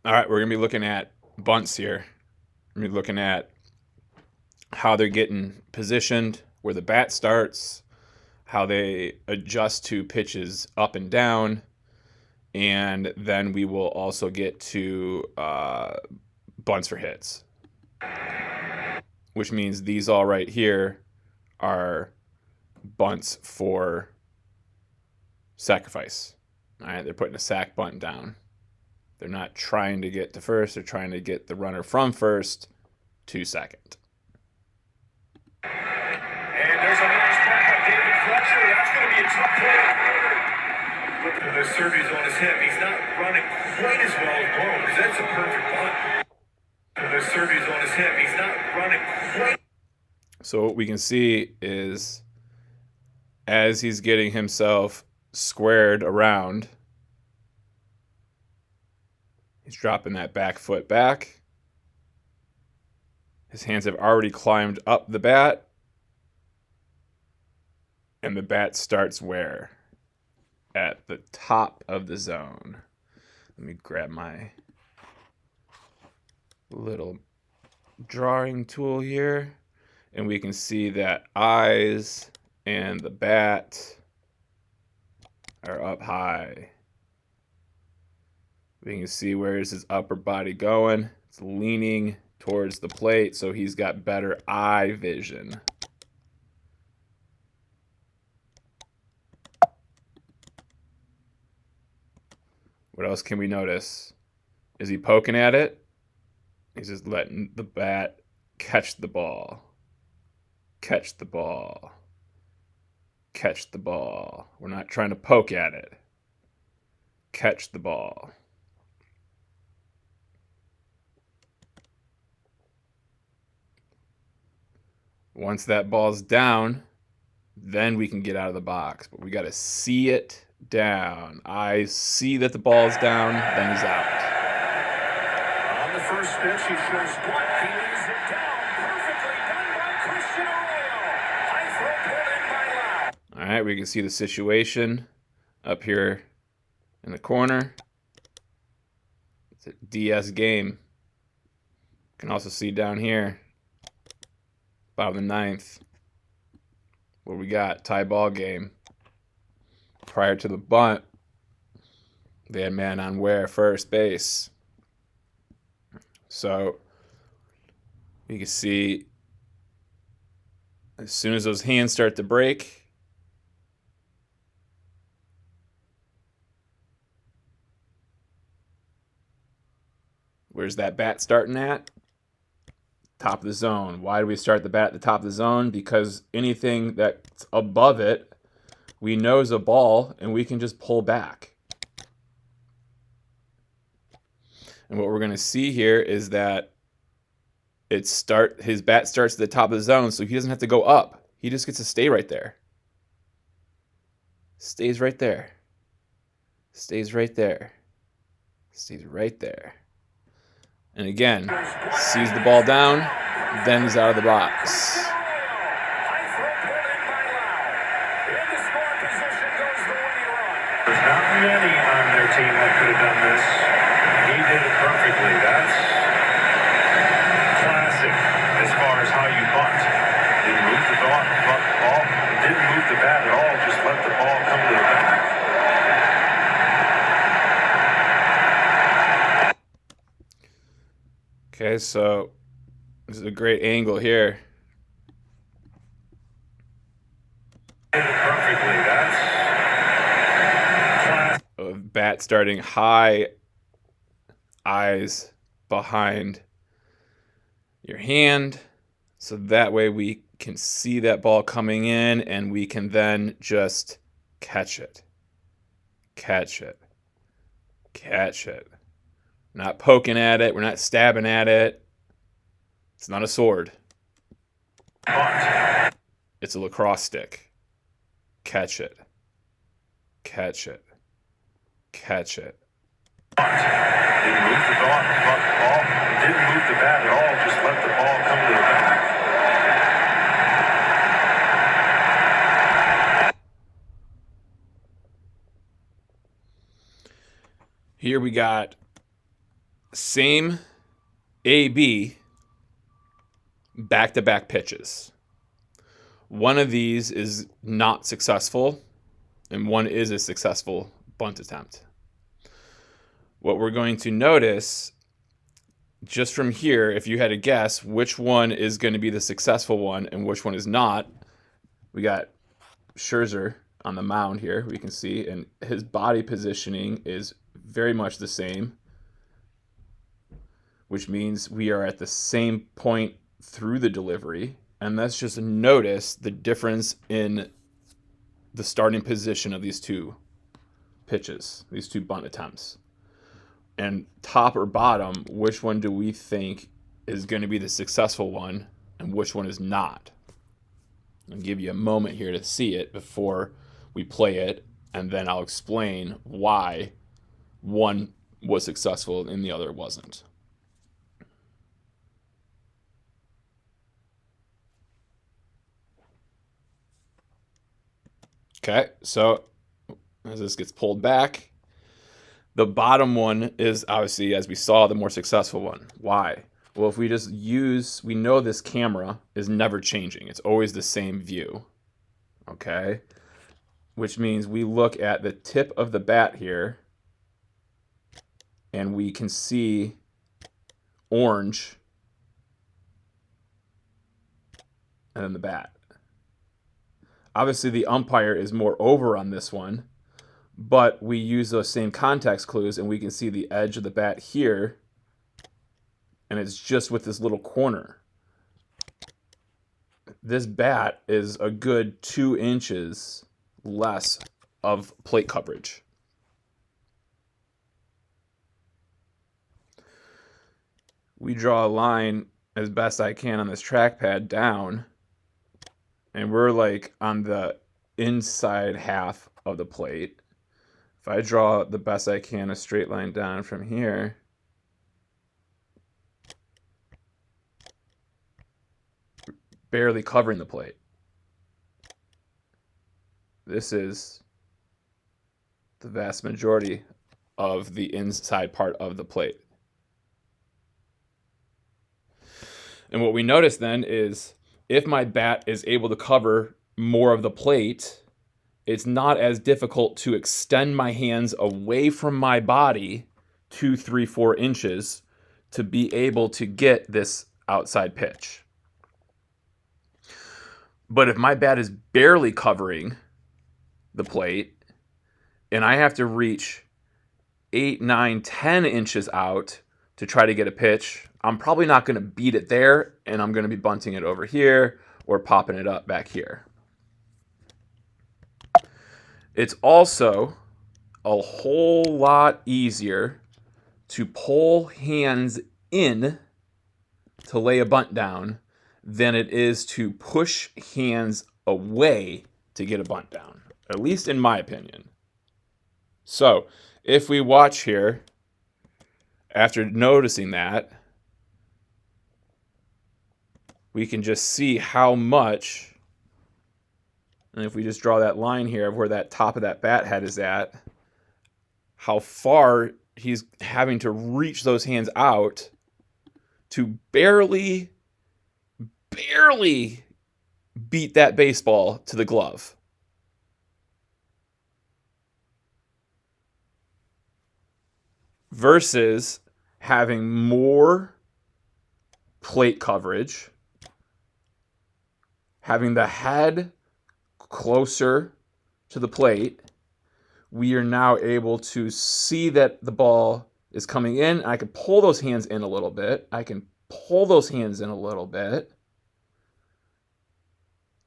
All right, we're going to be looking at bunts here. We're going to be looking at how they're getting positioned, where the bat starts, how they adjust to pitches up and down, and then we will also get to bunts for hits, which means these all right here are bunts for sacrifice. All right, they're putting a sac bunt down. They're not trying to get to first, they're trying to get the runner from first to second. And there's a nice catch by David Fletcher. That's going to be a tough play. Look at the surgery's on his hip. He's not running quite as well as normal because that's a perfect bunt. The surgery's on his hip. He's not running quite. So what we can see is as he's getting himself squared around, he's dropping that back foot back. His hands have already climbed up the bat. And the bat starts where? At the top of the zone. Let me grab my little drawing tool here. And we can see that eyes and the bat are up high. We can see where is his upper body going. It's leaning towards the plate, so he's got better eye vision. What else can we notice? Is he poking at it? He's just letting the bat catch the ball. Catch the ball. Catch the ball. We're not trying to poke at it. Catch the ball. Once that ball's down, then we can get out of the box. But we got to see it down. I see that the ball's down, then he's out. On the first pitch, he shows what? He lays it down. Perfectly done by Christian Arroyo. High throw pulled in by Lau. All right, we can see the situation up here in the corner. It's a DS game. You can also see down here, bottom of the ninth, what we got, tie ball game. Prior to the bunt, they had man on where? First base. So you can see as soon as those hands start to break, where's that bat starting at? Top of the zone. Why do we start the bat at the top of the zone? Because anything that's above it, we know is a ball, and we can just pull back. And what we're going to see here is that his bat starts at the top of the zone, so he doesn't have to go up. He just gets to stay right there. Stays right there. Stays right there. Stays right there. And again, sees the ball down, then he's out of the box. There's not many on their team that could have done this. He did it perfectly. That's classic as far as how you bunt. Didn't move the ball, didn't move the bat at all, just let the ball come to the bat. Okay, so this is a great angle here. Did it perfectly. That's classic. Bat starting high, eyes behind your hand, so that way we can see that ball coming in and we can then just catch it. Catch it. Catch it. We're not poking at it. We're not stabbing at it. It's not a sword. Bunt. It's a lacrosse stick. Catch it. Catch it. Catch it. Bunt. Didn't move the ball, didn't move the bat at all, just let the ball come to the bat. Here we got same AB back-to-back pitches. One of these is not successful, and one is a successful bunt attempt. What we're going to notice just from here, if you had to guess which one is going to be the successful one and which one is not, we got Scherzer on the mound here, we can see, and his body positioning is very much the same, which means we are at the same point through the delivery. And let's just notice the difference in the starting position of these two pitches, these two bunt attempts. And top or bottom, which one do we think is going to be the successful one and which one is not? I'll give you a moment here to see it before we play it, and then I'll explain why one was successful and the other wasn't. Okay, so as this gets pulled back, the bottom one is obviously, as we saw, the more successful one. Why? Well, if we just use, we know this camera is never changing. It's always the same view, okay? Which means we look at the tip of the bat here, and we can see orange and then the bat. Obviously, the umpire is more over on this one, but we use those same context clues, and we can see the edge of the bat here, and it's just with this little corner. This bat is a good 2 inches less of plate coverage. We draw a line as best I can on this trackpad down, and we're like on the inside half of the plate. If I draw the best I can a straight line down from here, barely covering the plate. This is the vast majority of the inside part of the plate. And what we notice then is if my bat is able to cover more of the plate, it's not as difficult to extend my hands away from my body 2, 3, 4 inches to be able to get this outside pitch. But if my bat is barely covering the plate and I have to reach 8, 9, 10 inches out to try to get a pitch, I'm probably not going to beat it there, and I'm going to be bunting it over here or popping it up back here. It's also a whole lot easier to pull hands in to lay a bunt down than it is to push hands away to get a bunt down, at least in my opinion. So if we watch here, after noticing that, we can just see how much, and if we just draw that line here of where that top of that bat head is at, how far he's having to reach those hands out to barely beat that baseball to the glove. Versus having more plate coverage, having the head closer to the plate, we are now able to see that the ball is coming in. I can pull those hands in a little bit. I can pull those hands in a little bit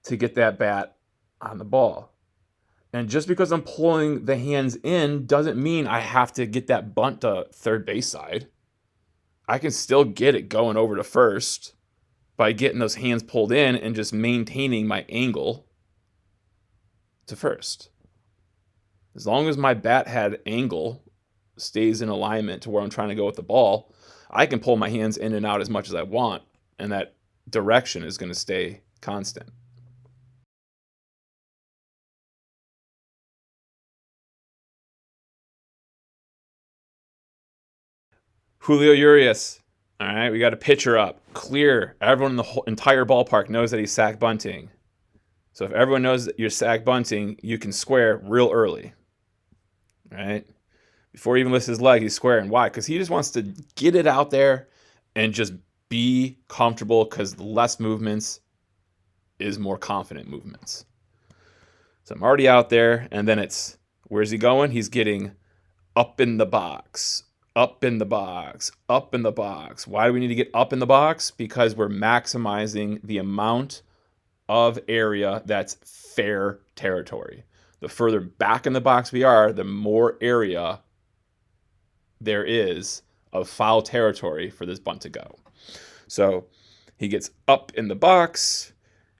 to get that bat on the ball. And just because I'm pulling the hands in doesn't mean I have to get that bunt to third base side. I can still get it going over to first by getting those hands pulled in and just maintaining my angle to first. As long as my bat head angle stays in alignment to where I'm trying to go with the ball, I can pull my hands in and out as much as I want, and that direction is going to stay constant. Julio Urias. All right, we got a pitcher up. Clear. Everyone in the whole entire ballpark knows that he's sack bunting. So if everyone knows that you're sack bunting, you can square real early. All right? Before he even lifts his leg, he's squaring. Why? Because he just wants to get it out there and just be comfortable, because less movements is more confident movements. So I'm already out there, and then it's, where's he going? He's getting up in the box, up in the box, up in the box. Why do we need to get up in the box? Because we're maximizing the amount of area that's fair territory. The further back in the box we are, the more area there is of foul territory for this bunt to go. So he gets up in the box.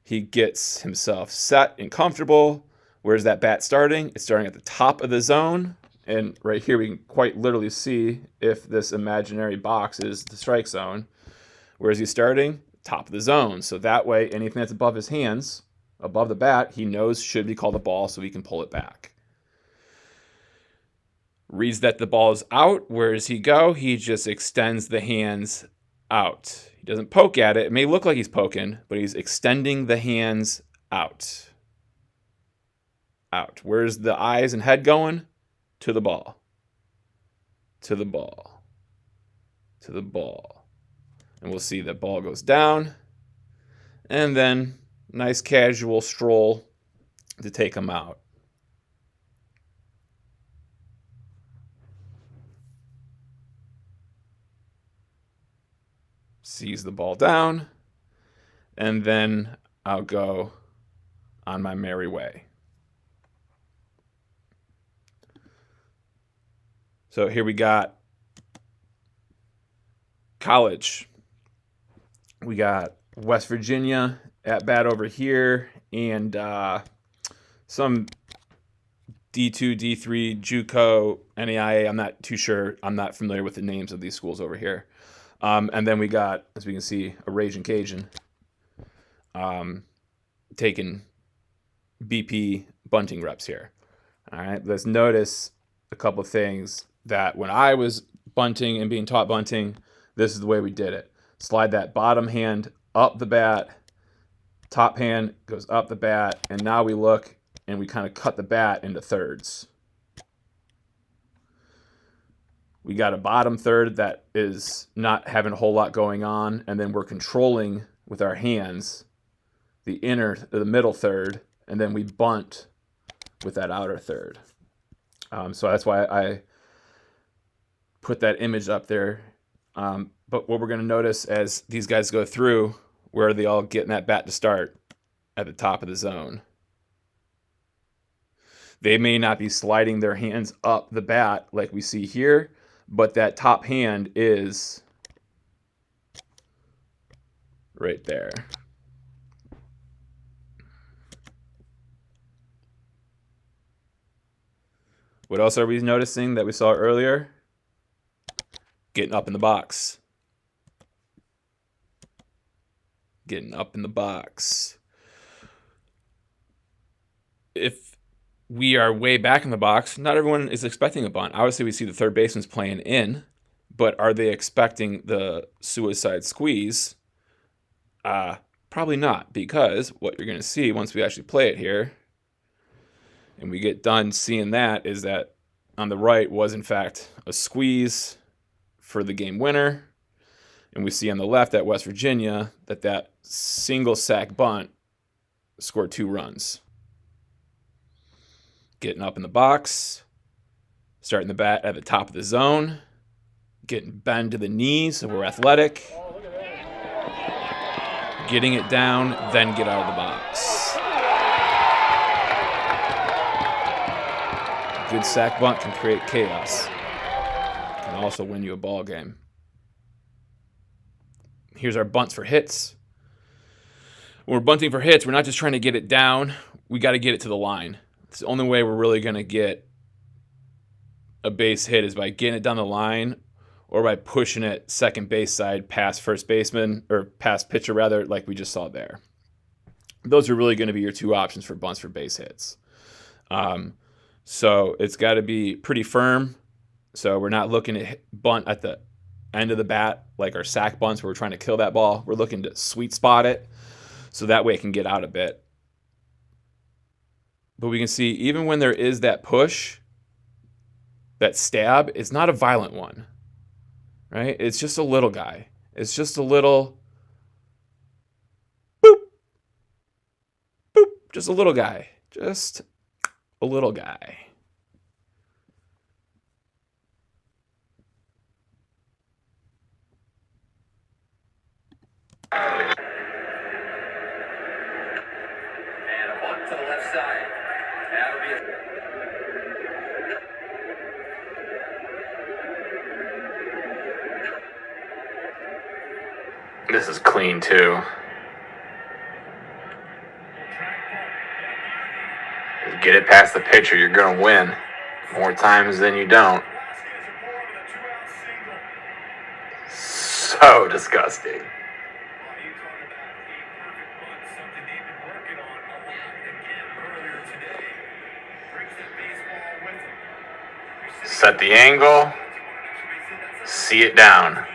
He gets himself set and comfortable. Where's that bat starting? It's starting at the top of the zone. And right here we can quite literally see if this imaginary box is the strike zone. Where is he starting? Top of the zone. So that way, anything that's above his hands, above the bat, he knows should be called a ball, so he can pull it back. Reads that the ball is out. Where does he go? He just extends the hands out. He doesn't poke at it. It may look like he's poking, but he's extending the hands out. Out. Where's the eyes and head going? To the ball. To the ball. To the ball. And we'll see that ball goes down. And then nice casual stroll to take him out. Sees the ball down. And then I'll go on my merry way. So here we got college. We got West Virginia at bat over here, and some D2, D3, JUCO, NAIA. I'm not too sure. I'm not familiar with the names of these schools over here. And then we got, as we can see, a Raging Cajun taking BP bunting reps here. All right, let's notice a couple of things that when I was bunting and being taught bunting, this is the way we did it. Slide that bottom hand up the bat, top hand goes up the bat, and now we look and we kind of cut the bat into thirds. We got a bottom third that is not having a whole lot going on, and then we're controlling with our hands the middle third, and then we bunt with that outer third. So that's why I put that image up there. But what we're going to notice as these guys go through, where they all getting that bat to start at the top of the zone. They may not be sliding their hands up the bat like we see here, but that top hand is right there. What else are we noticing that we saw earlier? Getting up in the box. Getting up in the box. If we are way back in the box, not everyone is expecting a bunt. Obviously, we see the third baseman's playing in, but are they expecting the suicide squeeze? Probably not, because what you're going to see once we actually play it here, and we get done seeing that, is that on the right was, in fact, a squeeze for the game winner. And we see on the left at West Virginia that single sack bunt scored 2 runs. Getting up in the box, starting the bat at the top of the zone, getting bend to the knees so we're athletic, getting it down, then get out of the box. A good sack bunt can create chaos. Can also win you a ball game. Here's our bunts for hits. When we're bunting for hits, we're not just trying to get it down. We got to get it to the line. It's the only way we're really going to get a base hit is by getting it down the line or by pushing it second base side past first baseman, or past pitcher rather, like we just saw there. Those are really going to be your 2 options for bunts for base hits. So it's got to be pretty firm. So we're not looking to bunt at the end of the bat, like our sack bunts where we're trying to kill that ball. We're looking to sweet spot it so that way it can get out a bit. But we can see even when there is that push, that stab, it's not a violent one, right? It's just a little guy. It's just a little boop, boop, just a little guy. Just a little guy. And a bunt to the left side. That'll be it. This is clean too. Get it past the pitcher, you're going to win. More times than you don't. So disgusting. Set the angle. See it down.